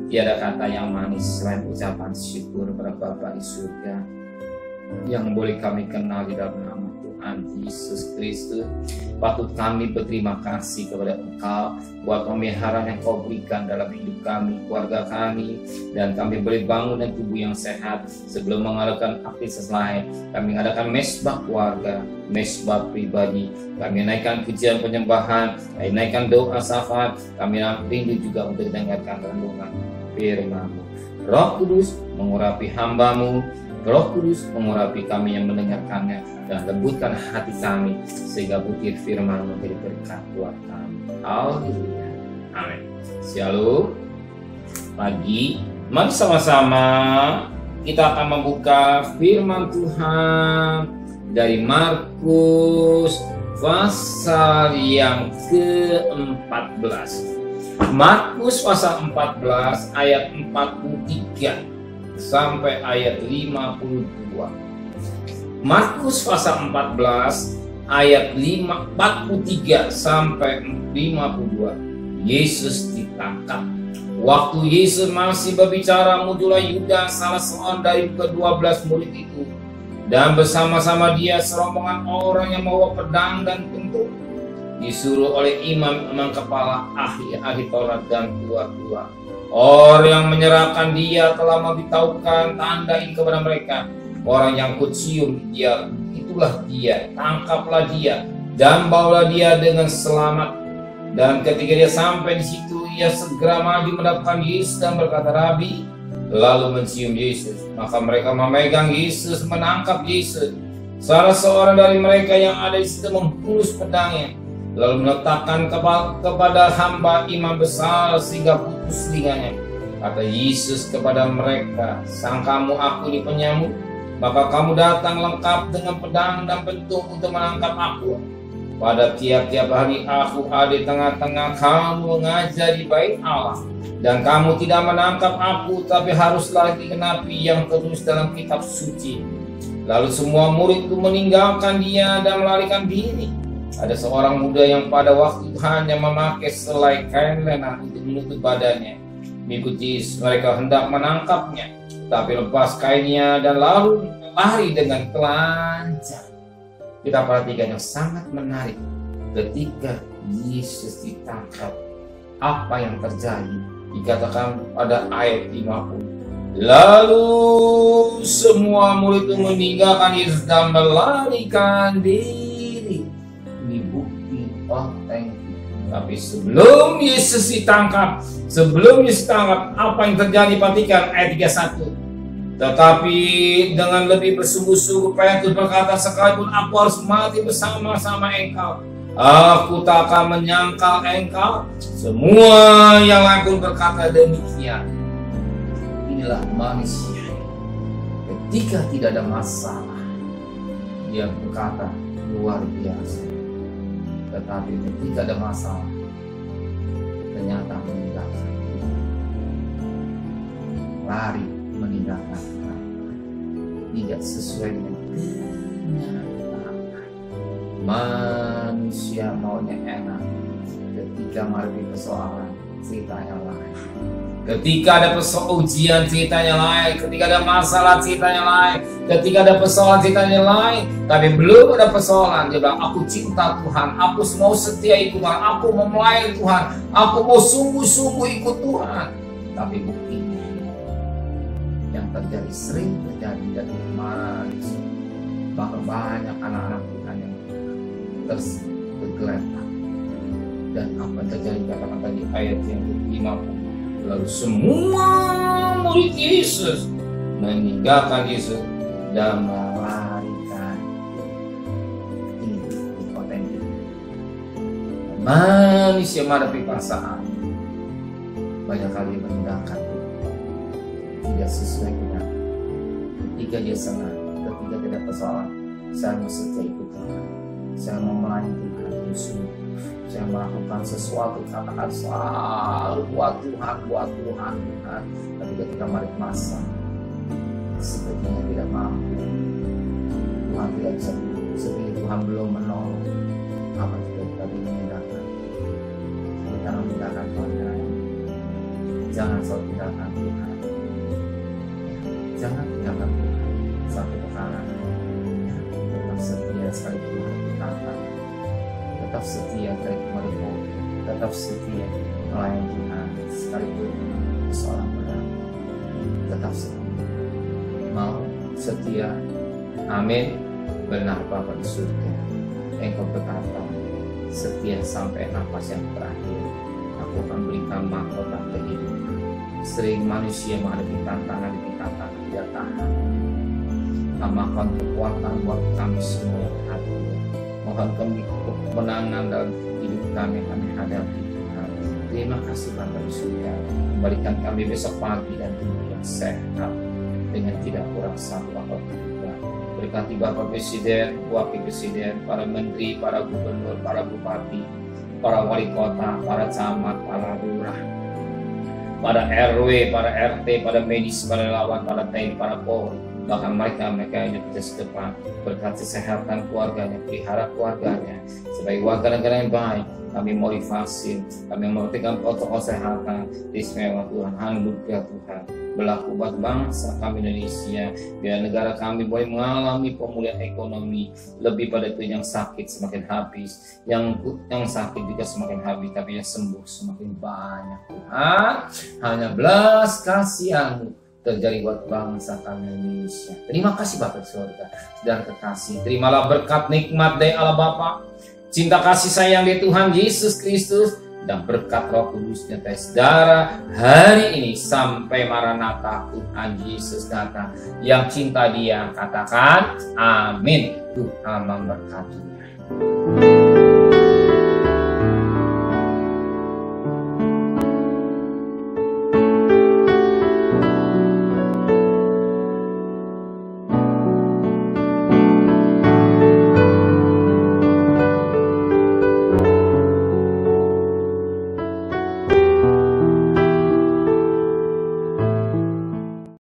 Tiada kata yang manis selain ucapan syukur kepada Bapa di surga yang boleh kami kenal di dalam nama Tuhan Yesus Kristus. Patut kami berterima kasih kepada Engkau buat pemeliharaan yang Kau berikan dalam hidup kami, keluarga kami, dan kami boleh bangun dan tubuh yang sehat. Sebelum mengadakan aktivitas lain, kami mengadakan mesbah keluarga, mesbah pribadi, kami naikkan pujian penyembahan, kami naikkan doa syafaat, kami rindu juga untuk mendengarkan renungan firman-Mu. Roh Kudus mengurapi hamba-Mu, Roh Kudus mengurapi kami yang mendengarkannya, dan lembutkan hati kami sehingga butir firman menjadi berkat buat kami. Haleluya. Amin. Shalom. Pagi, mari sama-sama kita akan membuka firman Tuhan dari Markus pasal yang ke-14. Markus pasal 14 ayat 43 sampai ayat 52. Markus pasal 14 ayat 43 sampai 52. Yesus ditangkap. Waktu Yesus masih berbicara, muncullah Yudas, salah seorang dari ke-12 murid itu, dan bersama-sama dia serombongan orang yang membawa pedang dan pentung, disuruh oleh imam kepala, ahli Taurat dan tua-tua. Orang yang menyerahkan dia telah memberitahukan tanda ini kepada mereka. Orang yang kucium dia, itulah dia, tangkaplah dia dan bawalah dia dengan selamat. Dan ketika dia sampai di situ, ia segera maju mendapatkan Yesus dan berkata, Rabi, lalu mencium Yesus. Maka mereka memegang Yesus, menangkap Yesus. Salah seorang dari mereka yang ada di situ menghunus pedangnya, lalu meletakkan kepada hamba imam besar sehingga putus telinganya. Kata Yesus kepada mereka, sangkamu aku ini penyamuk? Maka kamu datang lengkap dengan pedang dan pentung untuk menangkap aku. Pada tiap-tiap hari aku ada di tengah-tengah kamu mengajar di bait Allah, dan kamu tidak menangkap aku, tapi haruslah digenapi yang tertulis dalam kitab suci. Lalu semua murid itu meninggalkan dia dan melarikan diri. Ada seorang muda yang pada waktu itu hanya memakai selai kain lena untuk menutup badannya. Mengikuti mereka hendak menangkapnya, tapi lepas kainnya dan lalu lari dengan telanjang. Kita perhatikan yang sangat menarik. Ketika Yesus ditangkap, apa yang terjadi? Dikatakan pada ayat 50. Lalu semua murid itu meninggalkan Yesus dan melarikan diri. Ini bukti otentik. Tapi sebelum Yesus ditangkap, apa yang terjadi? Perhatikan ayat 31. Tetapi dengan lebih bersungguh-sungguh Petrus berkata, sekalipun aku harus mati bersama-sama engkau, aku tak akan menyangkal engkau. Semua yang lain berkata demikian. Inilah manusia. Ketika tidak ada masalah, dia berkata luar biasa. Tetapi ketika ada masalah, ternyata meninggalkan, lari, meninggalkan, tidak sesuai dengan kenyataan. Manusia maunya enak. Ketika menghadapi persoalan, ceritanya lain. Ketika ada ujian, ceritanya lain. Ketika ada masalah, ceritanya lain. Ketika ada persoalan, ceritanya lain. Tapi belum ada persoalan, dia bilang, aku cinta Tuhan, aku mau setia ikut Tuhan, aku mau melayani Tuhan, aku mau sungguh-sungguh ikut Tuhan. Tapi buktinya yang terjadi, sering terjadi dari manusia. Bahkan banyak anak-anak Tuhan yang tergeletak. Dan apa yang terjadi, katakan tadi ayat yang ke-50. Lalu semua murid Yesus meninggalkan Yesus dan melarikan. Ini otentik. Manusia menghadapi perasaan banyak kali meninggalkan, tidak sesuai dengan ketika dia senang, ketika tidak persoalan. Saya mau setia ikut Tuhan, saya mau melayani Tuhan, saya melakukan sesuatu, katakan selalu buat Tuhan. Tapi ketika mari masa, sepertinya tidak mampu, Tuhan tidak bisa, seperti Tuhan belum menolong. Apa tidak tadi meninggalkan? Kita meninggalkan Tuhan. Jangan selalu tinggalkan Tuhan. Jangan tinggalkan Tuhan satu pekanan. Tetap setia sekalipun ditantang. Tetap setia sekalipun dipohon. Tetap setia melayani Tuhan sekalipun seorang berat. Tetap setia. Mau setia. Amin. Benar Bapa di surga. Engkau berkata, setia sampai nafas yang terakhir. Aku akan berikan mahkota kehidupan. Sering manusia menghadapi tantangan tidak tahan. Tambahkan kekuatan buat kami semua yang hadir. Mohon kami kemenangan dalam hidup kami hadapi Tuhan. Terima kasih Bapa di surga. Kembalikan kami besok pagi dan tubuh yang sehat dengan tidak kurang satu Bapa Tuhan. Berkati Bapak Presiden, Wakil Presiden, para Menteri, para Gubernur, para Bupati, para Wali Kota, para Camat, para Lurah, para RW, para RT, para medis, para relawan, para TNI, para Polri, bahkan mereka yang hidup di depan. Berkati kesehatan keluarganya, pelihara keluarganya sebagai warga negara yang baik. Kami mau divaksin, kami memperhatikan protokol kesehatan. Istimewa Tuhan, anugerah Tuhan berlaku buat bangsa kami Indonesia, biar negara kami boleh mengalami pemulihan ekonomi. Lebih pada itu, yang sakit semakin habis, yang sakit juga semakin habis, tapi yang sembuh semakin banyak. Tuhan, hanya belas kasihan terjadi buat bangsa kami Indonesia. Terima kasih Bapak surga dan kekasih. Terimalah berkat nikmat dari Allah Bapa, cinta kasih sayang dari Tuhan Yesus Kristus, dan berkat Roh Kudus nyata saudara hari ini sampai Maranatha Tuhan Yesus datang. Yang cinta Dia katakan amin. Tuhan memberkatinya.